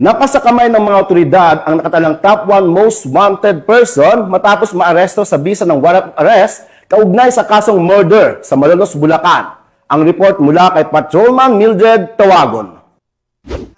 Napasakamay ng mga otoridad ang nakatalang top 1 most wanted person matapos maaresto sa bisa ng warrant of arrest kaugnay sa kasong murder sa Malolos, Bulacan. Ang report mula kay Patrolman Mildred Tawagon.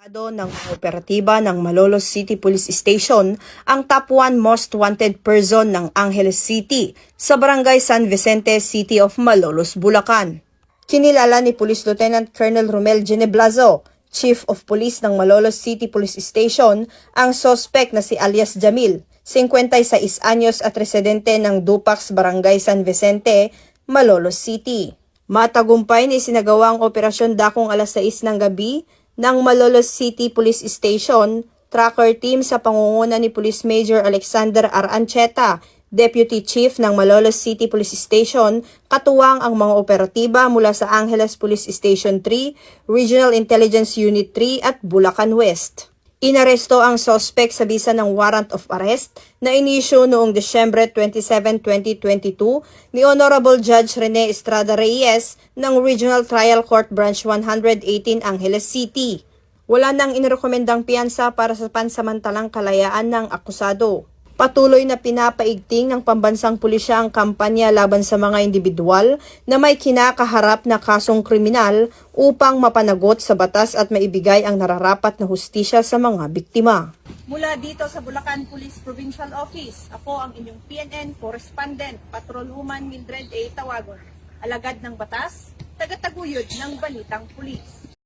Ng operatiba ng Malolos City Police Station ang top 1 most wanted person ng Angeles City sa Barangay San Vicente, City of Malolos, Bulacan. Kinilala ni Police Lieutenant Colonel Romel Geneblazo, Chief of Police ng Malolos City Police Station, ang suspect na si alias Jamil, 56 anyos at residente ng Dupax, Barangay San Vicente, Malolos City. Matagumpay ni sinagawang operasyon dakong alas 6 ng gabi ng Malolos City Police Station tracker team sa pangunguna ni Police Major Alexander R. Ancheta, Deputy Chief ng Malolos City Police Station, katuwang ang mga operatiba mula sa Angeles Police Station 3, Regional Intelligence Unit 3 at Bulacan West. Inaresto ang suspect sa bisa ng warrant of arrest na inisyu noong Desyembre 27, 2022 ni Honorable Judge Rene Estrada Reyes ng Regional Trial Court Branch 118 Angeles City. Wala nang inirekomendang piyansa para sa pansamantalang kalayaan ng akusado. Patuloy na pinapaigting ng pambansang pulisya ang kampanya laban sa mga individual na may kinakaharap na kasong kriminal upang mapanagot sa batas at maibigay ang nararapat na hustisya sa mga biktima. Mula dito sa Bulacan Police Provincial Office, ako ang inyong PNN Correspondent, Patrolwoman Mildred A. Tawagon, alagad ng batas, tagataguyod ng Balitang Pulis.